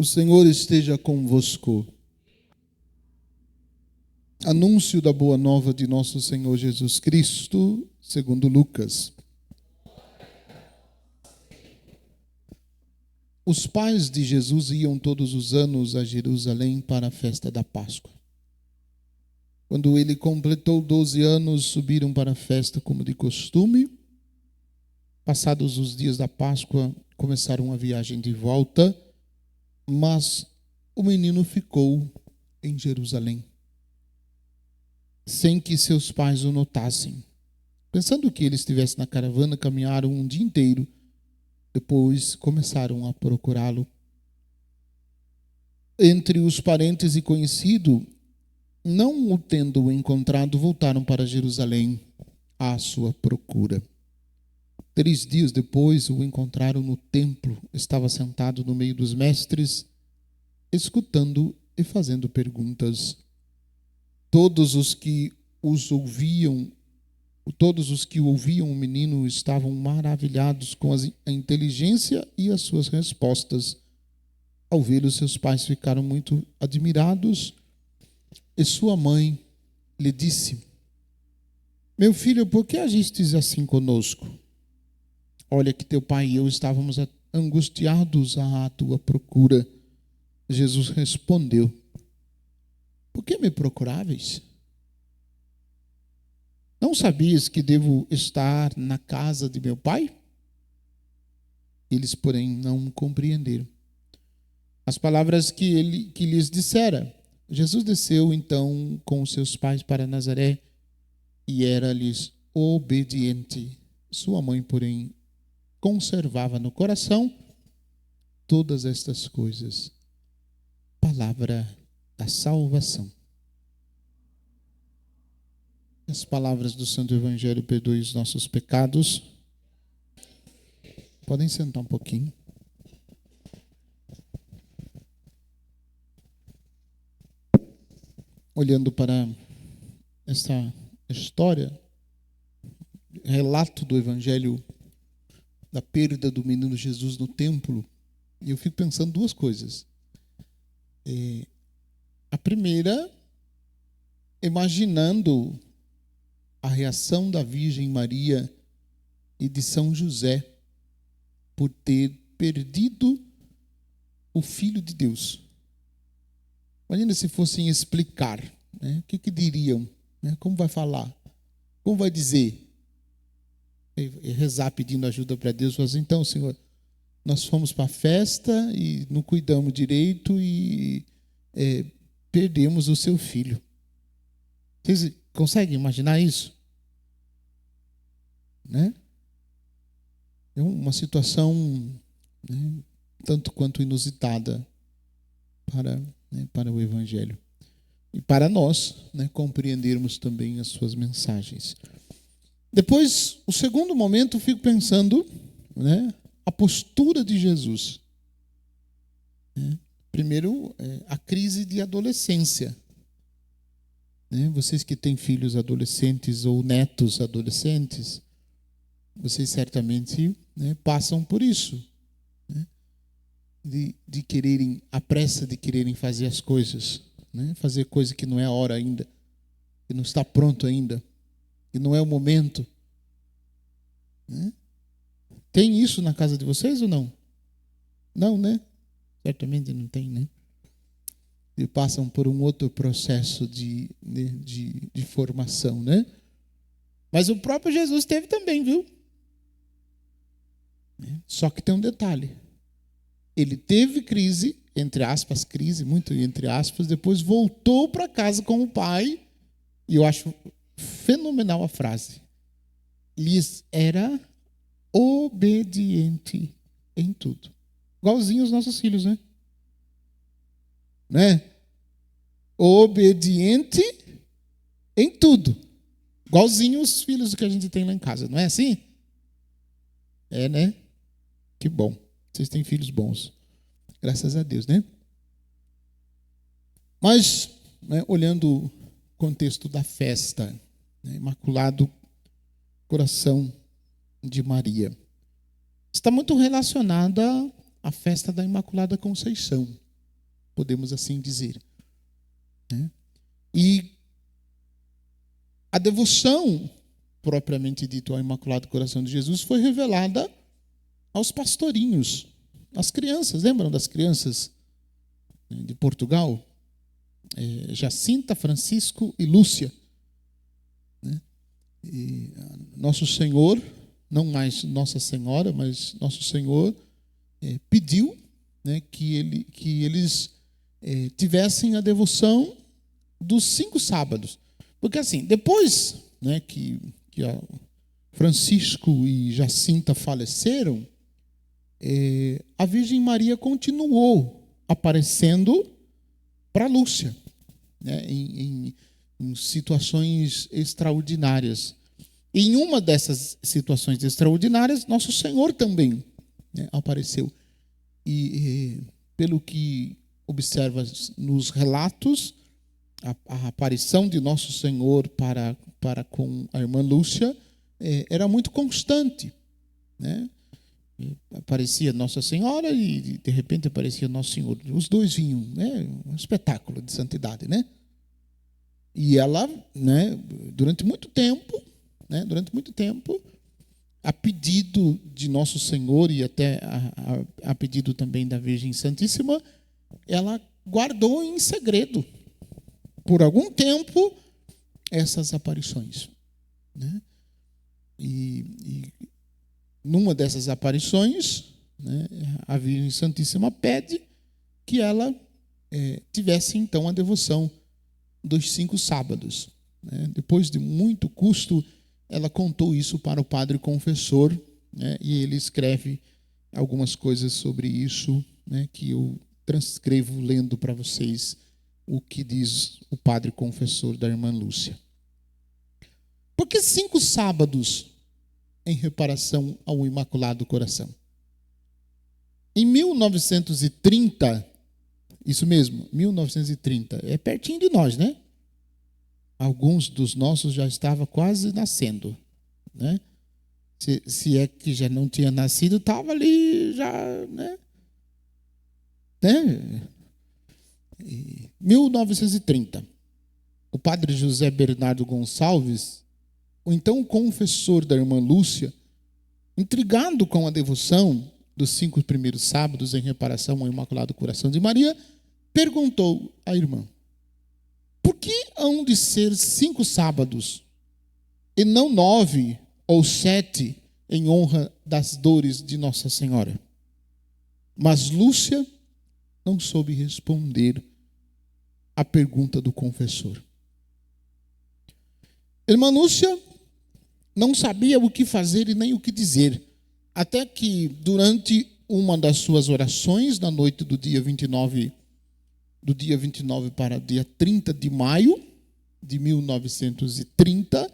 O Senhor esteja convosco. Anúncio da boa nova de nosso Senhor Jesus Cristo, segundo Lucas. Os pais de Jesus iam todos os anos a Jerusalém para a festa da Páscoa. Quando ele completou 12 anos, subiram para a festa como de costume. Passados os dias da Páscoa, começaram a viagem de volta, mas o menino ficou em Jerusalém, sem que seus pais o notassem. Pensando que ele estivesse na caravana, caminharam um dia inteiro. Depois começaram a procurá-lo. Entre os parentes e conhecidos, não o tendo encontrado, voltaram para Jerusalém à sua procura. 3 dias depois, o encontraram no templo. Estava sentado no meio dos mestres, escutando e fazendo perguntas. Todos os que o ouviam o menino estavam maravilhados com a inteligência e as suas respostas. Ao vê-lo, seus pais ficaram muito admirados, e sua mãe lhe disse: "Meu filho, por que agistes assim conosco? Olha que teu pai e eu estávamos angustiados à tua procura." Jesus respondeu: "Por que me procuráveis? Não sabias que devo estar na casa de meu pai?" Eles, porém, não compreenderam as palavras que lhes dissera. Jesus desceu, então, com os seus pais para Nazaré e era-lhes obediente. Sua mãe, porém, conservava no coração todas estas coisas. Palavra da salvação. As palavras do Santo Evangelho perdoem os nossos pecados. Podem sentar um pouquinho. Olhando para esta história, relato do Evangelho da perda do menino Jesus no templo, eu fico pensando 2 coisas. A primeira, imaginando a reação da Virgem Maria e de São José por ter perdido o Filho de Deus. Imagina se fossem explicar, né? O que diriam, né? Como vai falar? Como vai dizer? E rezar pedindo ajuda para Deus, falar assim: "Então, Senhor, nós fomos para a festa e não cuidamos direito e perdemos o seu filho." Vocês conseguem imaginar isso? Né? É uma situação, né, tanto quanto inusitada para o Evangelho. E para nós, né, compreendermos também as suas mensagens. Depois, o segundo momento, eu fico pensando, né, a postura de Jesus. Primeiro, a crise de adolescência. Vocês que têm filhos adolescentes ou netos adolescentes, vocês certamente, né, passam por isso, né, de quererem, a pressa de quererem fazer as coisas, né, fazer coisa que não é a hora ainda, que não está pronto ainda, que não é o momento. Né? Tem isso na casa de vocês ou não? Não, né? Certamente não tem, né? E passam por um outro processo de formação, né? Mas o próprio Jesus teve também, viu? Só que tem um detalhe. Ele teve crise, entre aspas, crise, muito entre aspas, depois voltou para casa com o pai, e eu acho fenomenal a frase. Lhes era obediente em tudo. Igualzinho os nossos filhos, né? Obediente em tudo. Igualzinho os filhos que a gente tem lá em casa, não é assim? É, né? Que bom. Vocês têm filhos bons. Graças a Deus, né? Mas, né, olhando o contexto da festa, né, Imaculado Coração de Maria, está muito relacionada à festa da Imaculada Conceição. podemos assim dizer, né? E a devoção, propriamente dito, ao Imaculado Coração de Jesus, foi revelada aos pastorinhos, às crianças. Lembram das crianças de Portugal? Jacinta, Francisco e Lúcia, né? E Nosso Senhor, não mais Nossa Senhora, mas Nosso Senhor pediu, né, que eles tivessem a devoção dos 5 sábados. Porque assim, depois, né, que Francisco e Jacinta faleceram, a Virgem Maria continuou aparecendo para Lúcia, né, em situações extraordinárias. E em uma dessas situações extraordinárias, Nosso Senhor também, né, apareceu. E pelo que observa nos relatos, a aparição de Nosso Senhor para com a irmã Lúcia era muito constante, né? Aparecia Nossa Senhora e de repente aparecia Nosso Senhor. Os dois vinham, né? Um espetáculo de santidade, né? E ela, né, durante muito tempo, a pedido de Nosso Senhor e até a pedido também da Virgem Santíssima, ela guardou em segredo por algum tempo essas aparições, né? E numa dessas aparições, né, a Virgem Santíssima pede que ela tivesse então a devoção dos 5 sábados, né? Depois de muito custo, ela contou isso para o padre confessor, né, e ele escreve algumas coisas sobre isso, né, que eu transcrevo lendo para vocês o que diz o padre confessor da irmã Lúcia. Por que 5 sábados em reparação ao Imaculado Coração? Em 1930, isso mesmo, 1930, é pertinho de nós, né? Alguns dos nossos já estavam quase nascendo, né? Se é que já não tinha nascido, estava ali já, né? 1930, o padre José Bernardo Gonçalves, o então confessor da irmã Lúcia, intrigado com a devoção dos 5 primeiros sábados em reparação ao Imaculado Coração de Maria, perguntou à irmã: por que hão de ser 5 sábados e não 9 ou 7 em honra das dores de Nossa Senhora? Mas Lúcia não soube responder à pergunta do confessor. Irmã Lúcia não sabia o que fazer e nem o que dizer, até que durante uma das suas orações, na noite do dia 29 para o dia 30 de maio de 1930,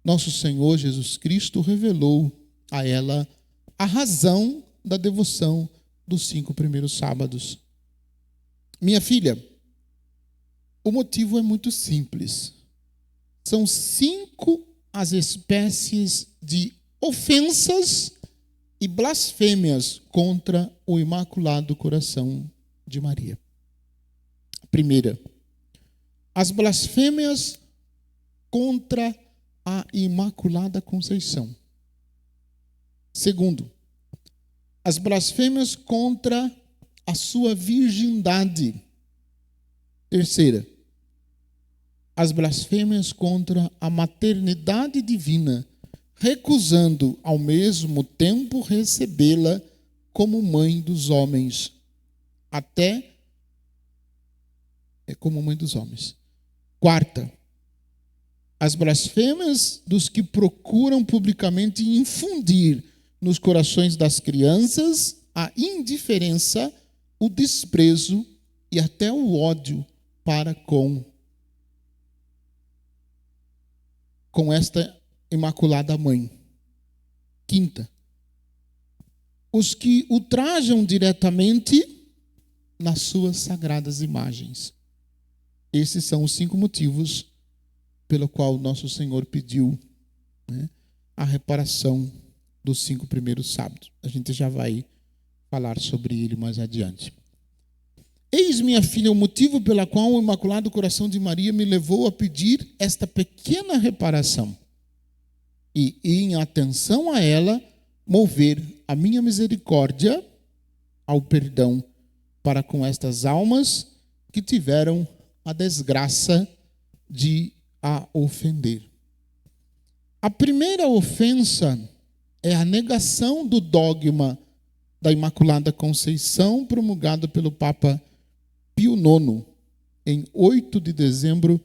Nosso Senhor Jesus Cristo revelou a ela a razão da devoção dos 5 primeiros sábados. Minha filha, o motivo é muito simples. São 5 as espécies de ofensas e blasfêmias contra o Imaculado Coração de Maria. Primeira, as blasfêmias contra a Imaculada Conceição. Segundo, as blasfêmias contra a sua virgindade. Terceira, as blasfêmias contra a maternidade divina, recusando ao mesmo tempo recebê-la como mãe dos homens, como mãe dos homens. Quarta, as blasfêmias dos que procuram publicamente infundir nos corações das crianças a indiferença, o desprezo e até o ódio para com esta Imaculada Mãe. Quinta, os que ultrajam diretamente nas suas sagradas imagens. Esses são os 5 motivos pelo qual Nosso Senhor pediu, né, a reparação dos 5 primeiros sábados. A gente já vai falar sobre ele mais adiante. Eis, minha filha, o motivo pela qual o Imaculado Coração de Maria me levou a pedir esta pequena reparação. E em atenção a ela, mover a minha misericórdia ao perdão para com estas almas que tiveram a desgraça de a ofender. A primeira ofensa é a negação do dogma da Imaculada Conceição, promulgado pelo Papa Pio IX, em 8 de dezembro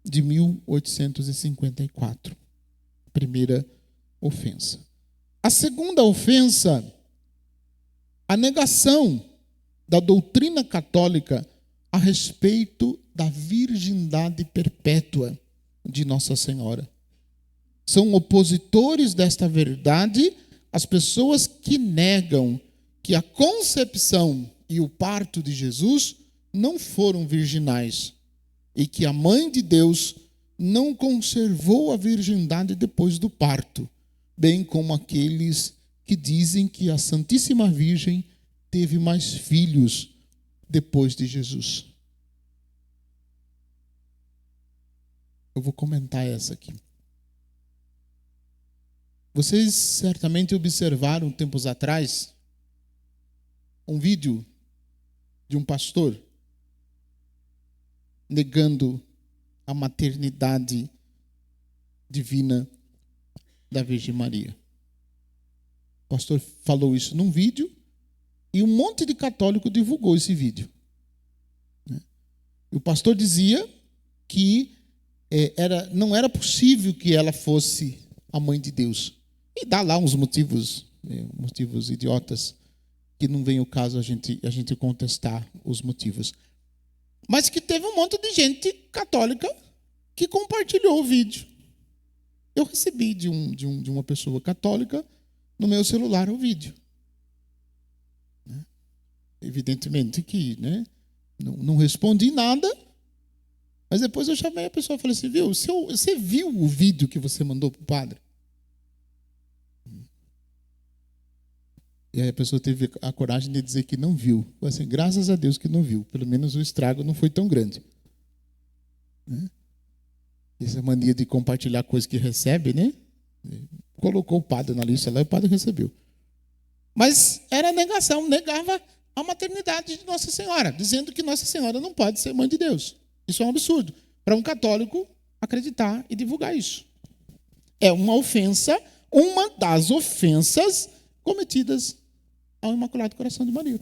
de 1854. Primeira ofensa. A segunda ofensa, a negação da doutrina católica a respeito da virgindade perpétua de Nossa Senhora. São opositores desta verdade as pessoas que negam que a concepção e o parto de Jesus não foram virginais e que a Mãe de Deus não conservou a virgindade depois do parto, bem como aqueles que dizem que a Santíssima Virgem teve mais filhos depois de Jesus. Eu vou comentar essa aqui. Vocês certamente observaram tempos atrás um vídeo de um pastor negando a maternidade divina da Virgem Maria. O pastor falou isso num vídeo e um monte de católico divulgou esse vídeo. E o pastor dizia que não era possível que ela fosse a mãe de Deus. E dá lá uns motivos idiotas, que não vem o caso a gente contestar os motivos. Mas que teve um monte de gente católica que compartilhou o vídeo. Eu recebi de uma pessoa católica no meu celular o vídeo. Evidentemente que não respondi nada, mas depois eu chamei a pessoa e falei assim, você viu o vídeo que você mandou para o padre? E aí a pessoa teve a coragem de dizer que não viu. Eu assim, graças a Deus que não viu. Pelo menos o estrago não foi tão grande. Essa mania de compartilhar coisa que recebe, né? Colocou o padre na lista lá e o padre recebeu. Mas era negação, negava a maternidade de Nossa Senhora, dizendo que Nossa Senhora não pode ser mãe de Deus. Isso é um absurdo. Para um católico acreditar e divulgar isso. É uma ofensa, uma das ofensas cometidas ao Imaculado Coração de Maria.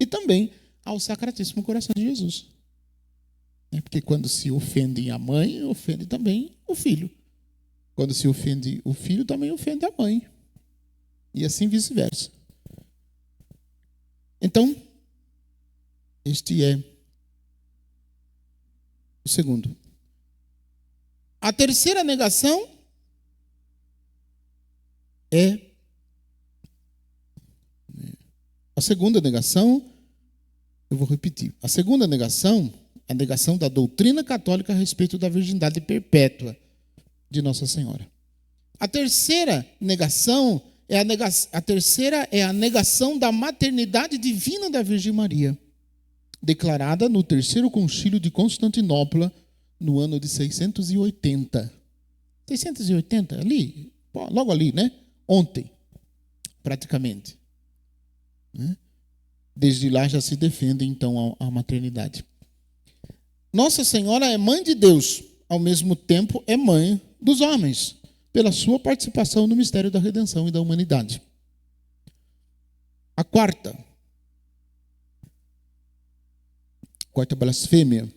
E também ao Sacratíssimo Coração de Jesus. Porque quando se ofende a mãe, ofende também o filho. Quando se ofende o filho, também ofende a mãe. E assim vice-versa. Então, este é o segundo. A terceira negação é a segunda negação, eu vou repetir. A segunda negação é a negação da doutrina católica a respeito da virgindade perpétua de Nossa Senhora. A terceira negação é a negação da maternidade divina da Virgem Maria, declarada no Terceiro Concílio de Constantinopla, no ano de 680. 680, ali, logo ali, né? Ontem, praticamente. Desde lá já se defende, então, a maternidade. Nossa Senhora é mãe de Deus, ao mesmo tempo é mãe dos homens, pela sua participação no mistério da redenção e da humanidade. A quarta blasfêmia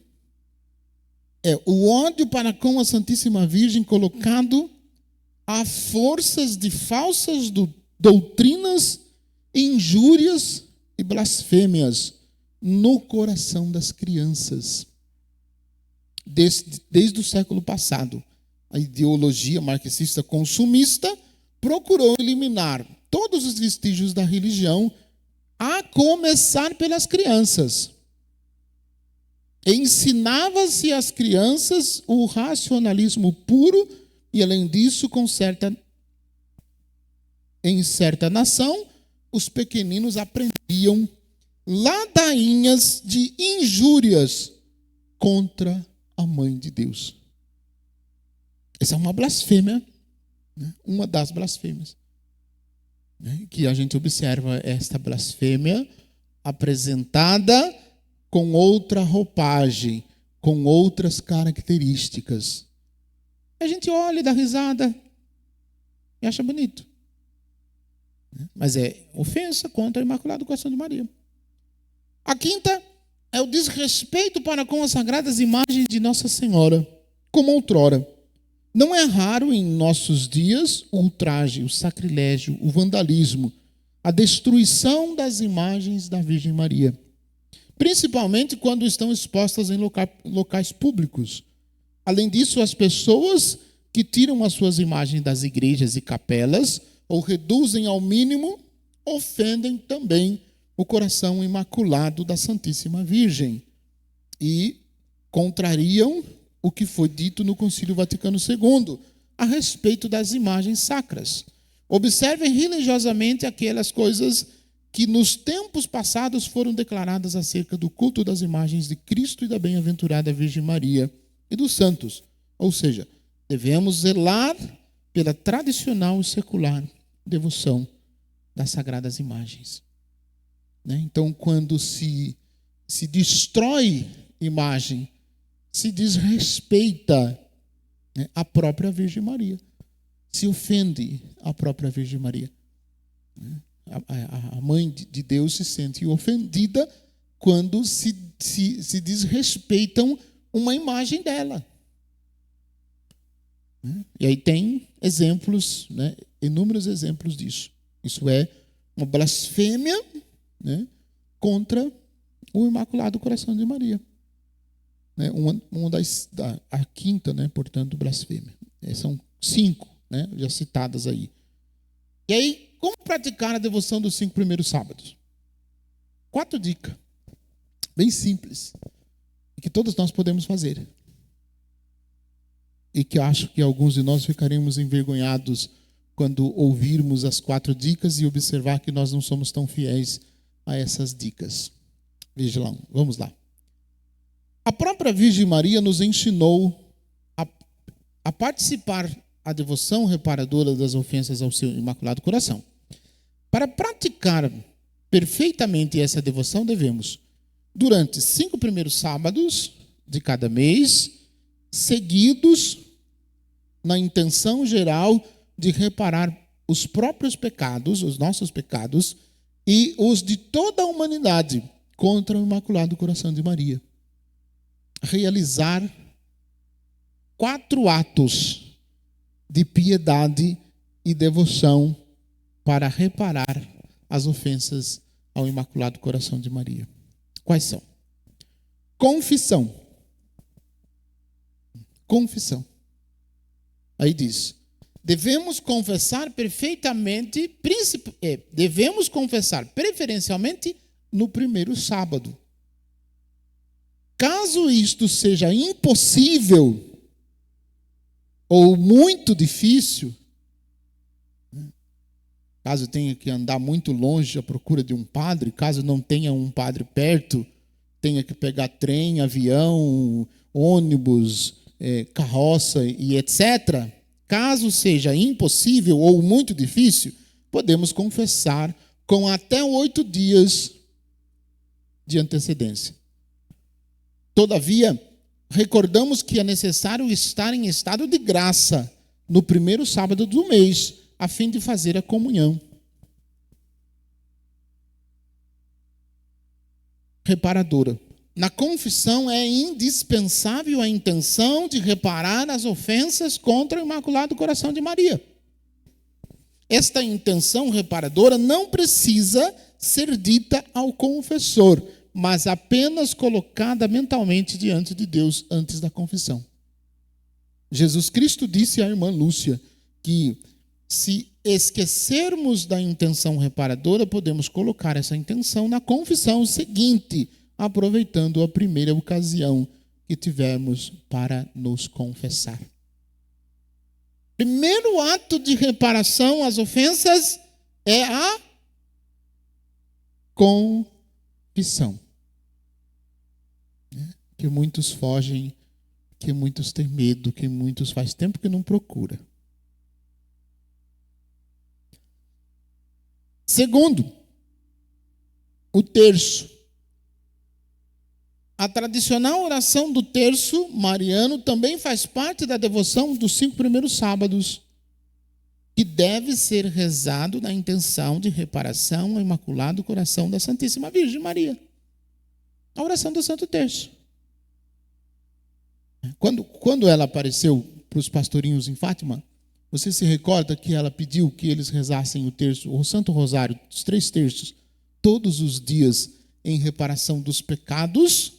é o ódio para com a Santíssima Virgem colocado a forças de falsas doutrinas, injúrias e blasfêmias no coração das crianças. Desde o século passado, a ideologia marxista consumista procurou eliminar todos os vestígios da religião, a começar pelas crianças. Ensinava-se às crianças o racionalismo puro e, além disso, em certa nação, os pequeninos aprendiam ladainhas de injúrias contra a mãe de Deus. Essa é uma blasfêmia, né? Uma das blasfêmias, né? Que a gente observa esta blasfêmia apresentada com outra roupagem, com outras características. A gente olha e dá risada e acha bonito, mas é ofensa contra o Imaculado Coração de Maria. A quinta é o desrespeito para com as sagradas imagens de Nossa Senhora, como outrora. Não é raro em nossos dias o ultraje, o sacrilégio, o vandalismo, a destruição das imagens da Virgem Maria, principalmente quando estão expostas em locais públicos. Além disso, as pessoas que tiram as suas imagens das igrejas e capelas ou reduzem ao mínimo, ofendem também o coração imaculado da Santíssima Virgem e contrariam o que foi dito no Concílio Vaticano II a respeito das imagens sacras. Observem religiosamente aquelas coisas que nos tempos passados foram declaradas acerca do culto das imagens de Cristo e da bem-aventurada Virgem Maria e dos santos. Ou seja, devemos zelar pela tradicional e secular devoção das sagradas imagens. Então, quando se destrói imagem, se desrespeita a própria Virgem Maria, se ofende a própria Virgem Maria. A mãe de Deus se sente ofendida quando se desrespeitam uma imagem dela. E aí tem exemplos, inúmeros exemplos disso. Isso é uma blasfêmia, contra o Imaculado Coração de Maria. A quinta, portanto, blasfêmia. São 5, já citadas aí. E aí, como praticar a devoção dos 5 primeiros sábados? 4 dicas, bem simples, que todos nós podemos fazer. E que acho que alguns de nós ficaremos envergonhados quando ouvirmos as 4 dicas e observar que nós não somos tão fiéis a essas dicas. Veja lá, vamos lá. A própria Virgem Maria nos ensinou a participar a devoção reparadora das ofensas ao seu Imaculado Coração. Para praticar perfeitamente essa devoção, devemos, durante 5 primeiros sábados de cada mês, seguidos na intenção geral de reparar os próprios pecados, os nossos pecados, e os de toda a humanidade contra o Imaculado Coração de Maria. Realizar 4 atos de piedade e devoção para reparar as ofensas ao Imaculado Coração de Maria. Quais são? Confissão. Confissão. Aí diz: devemos confessar preferencialmente no primeiro sábado. Caso isto seja impossível ou muito difícil, caso tenha que andar muito longe à procura de um padre, caso não tenha um padre perto, tenha que pegar trem, avião, ônibus, carroça e etc., caso seja impossível ou muito difícil, podemos confessar com até 8 dias de antecedência. Todavia, recordamos que é necessário estar em estado de graça no primeiro sábado do mês, a fim de fazer a comunhão. Reparadora. Na confissão é indispensável a intenção de reparar as ofensas contra o Imaculado Coração de Maria. Esta intenção reparadora não precisa ser dita ao confessor, mas apenas colocada mentalmente diante de Deus antes da confissão. Jesus Cristo disse à irmã Lúcia que, se esquecermos da intenção reparadora, podemos colocar essa intenção na confissão seguinte, aproveitando a primeira ocasião que tivermos para nos confessar. Primeiro ato de reparação às ofensas é a confissão. que são. Que muitos fogem, que muitos têm medo, que muitos faz tempo que não procura. Segundo, o terço. A tradicional oração do terço mariano também faz parte da devoção dos 5 primeiros sábados, que deve ser rezado na intenção de reparação ao Imaculado Coração da Santíssima Virgem Maria. A oração do Santo Terço. Quando ela apareceu para os pastorinhos em Fátima, você se recorda que ela pediu que eles rezassem o terço, o Santo Rosário, os 3 terços, todos os dias em reparação dos pecados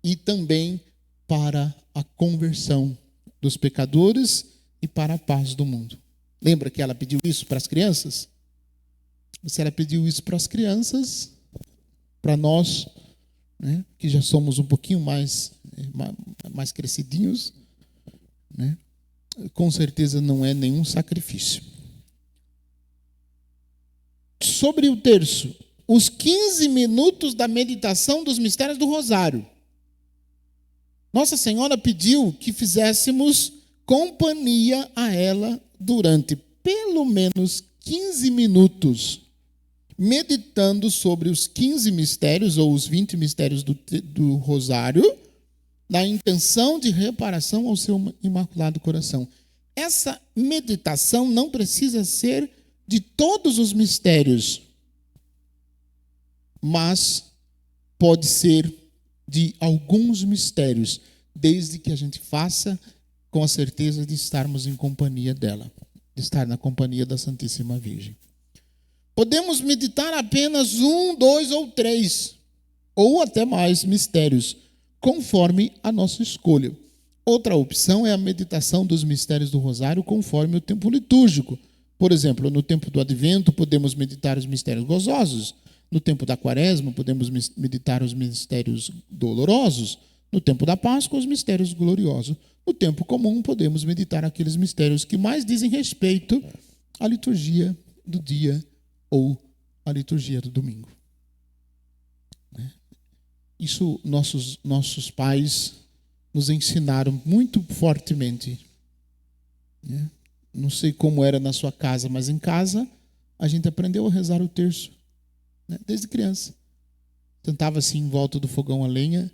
e também para a conversão dos pecadores e para a paz do mundo. Lembra que ela pediu isso para as crianças? Se ela pediu isso para as crianças, para nós, né, que já somos um pouquinho mais crescidinhos, né, com certeza não é nenhum sacrifício. Sobre o terço, os 15 minutos da meditação dos mistérios do Rosário. Nossa Senhora pediu que fizéssemos companhia a ela durante pelo menos 15 minutos, meditando sobre os 15 mistérios ou os 20 mistérios do Rosário, na intenção de reparação ao seu Imaculado Coração. Essa meditação não precisa ser de todos os mistérios, mas pode ser de alguns mistérios, desde que a gente faça com a certeza de estarmos em companhia dela, de estar na companhia da Santíssima Virgem. Podemos meditar apenas 1, 2 ou 3, ou até mais mistérios, conforme a nossa escolha. Outra opção é a meditação dos mistérios do Rosário conforme o tempo litúrgico. Por exemplo, no tempo do Advento podemos meditar os mistérios gozosos. No tempo da Quaresma podemos meditar os mistérios dolorosos. No tempo da Páscoa, os mistérios gloriosos. No tempo comum podemos meditar aqueles mistérios que mais dizem respeito à liturgia do dia ou à liturgia do domingo. Isso nossos pais nos ensinaram muito fortemente. Não sei como era na sua casa, mas em casa a gente aprendeu a rezar o terço, desde criança. Sentava assim em volta do fogão a lenha,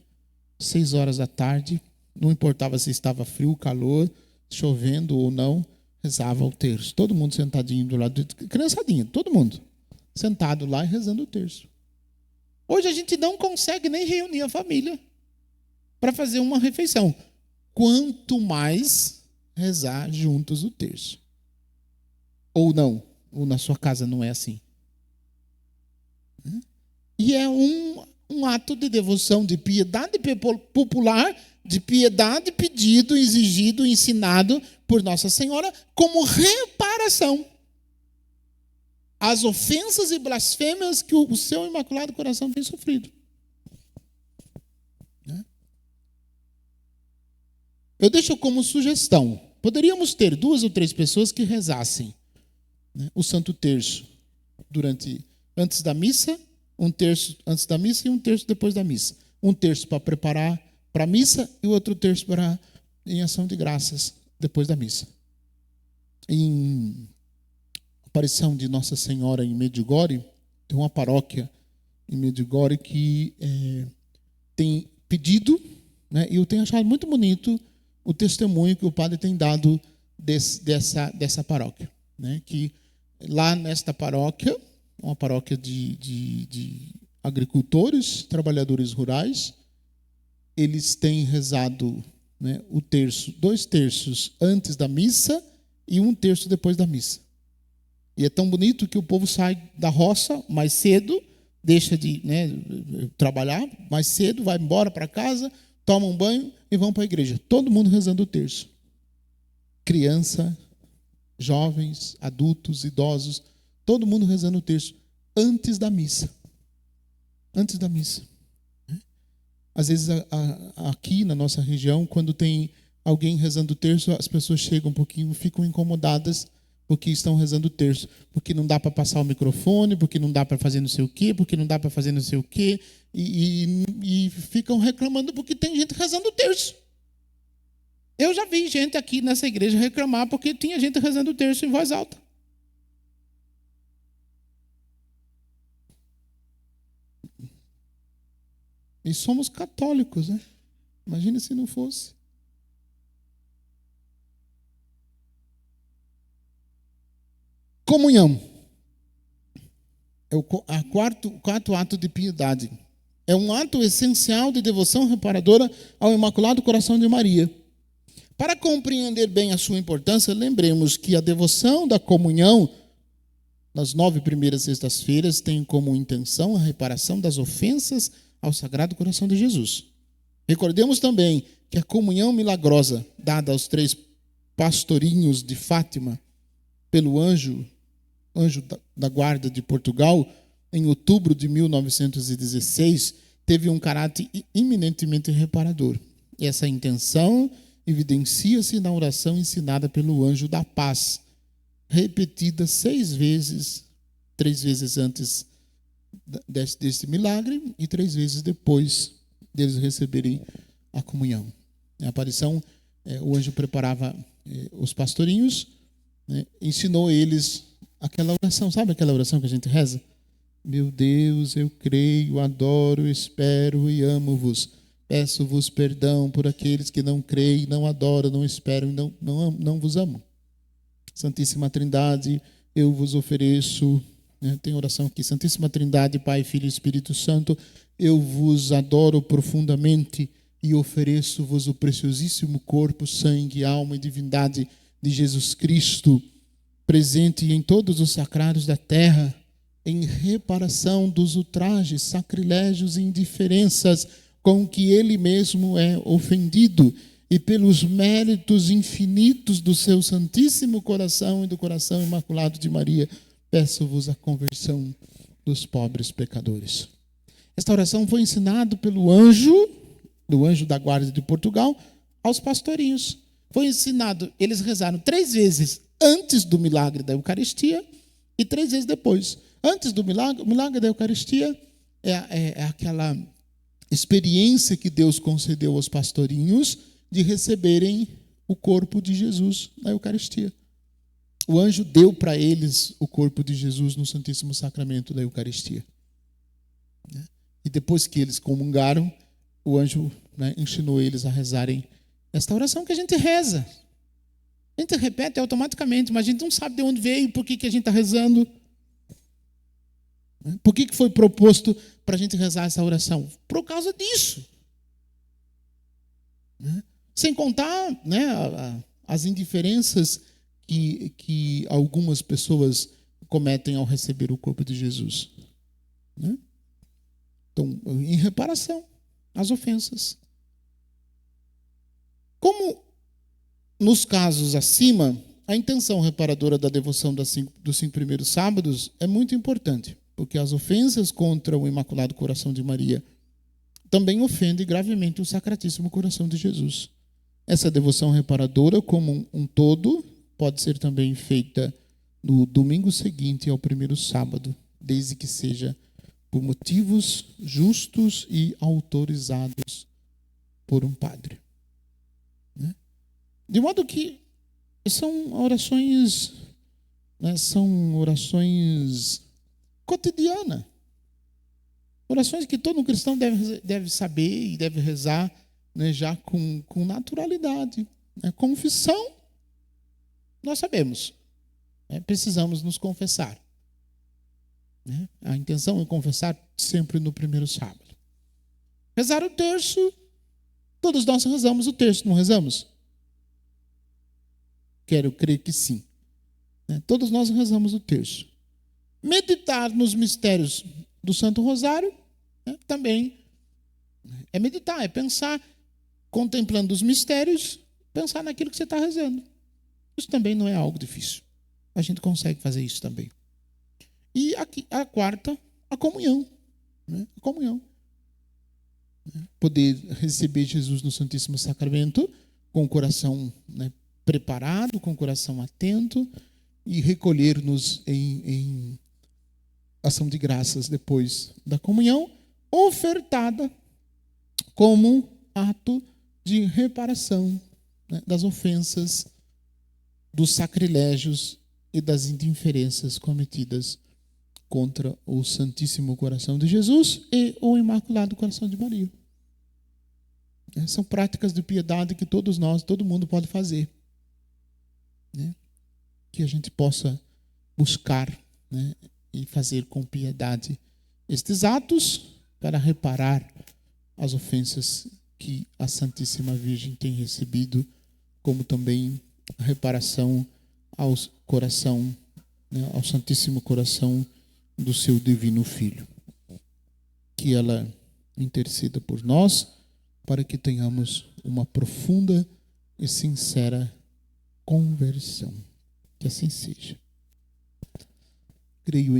6 horas da tarde, não importava se estava frio, calor, chovendo ou não, rezava o terço. Todo mundo sentadinho do lado, criançadinha, todo mundo sentado lá e rezando o terço. Hoje a gente não consegue nem reunir a família para fazer uma refeição. Quanto mais rezar juntos o terço. Ou não, ou na sua casa não é assim. E é um ato de devoção, de piedade popular, de piedade pedido, exigido, ensinado por Nossa Senhora como reparação às ofensas e blasfêmias que o seu Imaculado Coração tem sofrido. Eu deixo como sugestão, poderíamos ter 2 ou 3 pessoas que rezassem o Santo Terço antes da missa, um terço antes da missa e um terço depois da missa. Um terço para preparar para a missa e o outro terço em ação de graças depois da missa. Em aparição de Nossa Senhora em Medjugorje, tem uma paróquia em Medjugorje que tem pedido, e eu tenho achado muito bonito o testemunho que o padre tem dado dessa paróquia. Que lá nesta paróquia, uma paróquia de agricultores, trabalhadores rurais, eles têm rezado o terço, 2 terços antes da missa e 1 terço depois da missa. E é tão bonito que o povo sai da roça mais cedo, deixa de trabalhar mais cedo, vai embora para casa, toma um banho e vão para a igreja. Todo mundo rezando o terço. Criança, jovens, adultos, idosos, todo mundo rezando o terço antes da missa. Antes da missa. Às vezes aqui na nossa região, quando tem alguém rezando o terço, as pessoas chegam um pouquinho, ficam incomodadas, porque estão rezando o terço, porque não dá para passar o microfone, porque não dá para fazer não sei o quê, porque não dá para fazer não sei o quê, e ficam reclamando porque tem gente rezando o terço. Eu já vi gente aqui nessa igreja reclamar porque tinha gente rezando o terço em voz alta. E somos católicos, né? Imagina se não fosse. Comunhão. É o quarto ato de piedade. É um ato essencial de devoção reparadora ao Imaculado Coração de Maria. Para compreender bem a sua importância, lembremos que a devoção da comunhão, nas 9 primeiras sextas-feiras, tem como intenção a reparação das ofensas ao Sagrado Coração de Jesus. Recordemos também que a comunhão milagrosa dada aos 3 pastorinhos de Fátima pelo anjo da guarda de Portugal, em outubro de 1916, teve um caráter eminentemente reparador. E essa intenção evidencia-se na oração ensinada pelo anjo da paz, repetida 6 vezes, 3 vezes antes deste milagre e 3 vezes depois deles receberem a comunhão. A aparição, o anjo preparava os pastorinhos, né, ensinou eles aquela oração, sabe aquela oração que a gente reza? Meu Deus, eu creio, adoro, espero e amo-vos. Peço-vos perdão por aqueles que não creem, não adoram, não esperam e não vos amam. Santíssima Trindade, eu vos ofereço, né, tem oração aqui, Santíssima Trindade, Pai, Filho e Espírito Santo, eu vos adoro profundamente e ofereço-vos o preciosíssimo corpo, sangue, alma e divindade de Jesus Cristo, presente em todos os sacrários da terra, em reparação dos ultrajes, sacrilégios e indiferenças com que ele mesmo é ofendido, e pelos méritos infinitos do seu Santíssimo Coração e do Coração Imaculado de Maria, peço-vos a conversão dos pobres pecadores. Esta oração foi ensinada pelo anjo da guarda de Portugal, aos pastorinhos. Foi ensinado, eles rezaram 3 vezes antes do milagre da Eucaristia e 3 vezes depois. Antes do milagre, o milagre da Eucaristia é aquela experiência que Deus concedeu aos pastorinhos de receberem o corpo de Jesus na Eucaristia. O anjo deu para eles o corpo de Jesus no Santíssimo Sacramento da Eucaristia. E depois que eles comungaram, o anjo, né, ensinou eles a rezarem esta oração que a gente reza. A gente repete automaticamente, mas a gente não sabe de onde veio, por que a gente está rezando. Por que foi proposto para a gente rezar essa oração? Por causa disso. Sem contar, né, as indiferenças que algumas pessoas cometem ao receber o corpo de Jesus. Então, em reparação às ofensas. Como nos casos acima, a intenção reparadora da devoção dos 5 primeiros sábados é muito importante, porque as ofensas contra o Imaculado Coração de Maria também ofendem gravemente o Sacratíssimo Coração de Jesus. Essa devoção reparadora, como um todo, pode ser também feita no domingo seguinte ao primeiro sábado, desde que seja por motivos justos e autorizados por um padre. De modo que são orações cotidianas. Orações que todo cristão deve saber e deve rezar, né, já com naturalidade. Confissão, nós sabemos. Precisamos nos confessar. A intenção é confessar sempre no primeiro sábado. Rezar o terço, todos nós rezamos o terço, não rezamos? Quero crer que sim. Todos nós rezamos o terço. Meditar nos mistérios do Santo Rosário, também é meditar, é pensar, contemplando os mistérios, pensar naquilo que você está rezando. Isso também não é algo difícil. A gente consegue fazer isso também. E aqui, a quarta, a comunhão. A comunhão. Poder receber Jesus no Santíssimo Sacramento com o coração, preparado, com o coração atento, e recolher-nos em ação de graças depois da comunhão, ofertada como ato de reparação, né, das ofensas, dos sacrilégios e das indiferenças cometidas contra o Santíssimo Coração de Jesus e o Imaculado Coração de Maria. São práticas de piedade que todos nós, todo mundo pode fazer, né? Que a gente possa buscar, né, e fazer com piedade estes atos para reparar as ofensas que a Santíssima Virgem tem recebido, como também a reparação ao coração, né, ao Santíssimo Coração do seu Divino Filho. Que ela interceda por nós, para que tenhamos uma profunda e sincera conversão. Que assim seja. Creio em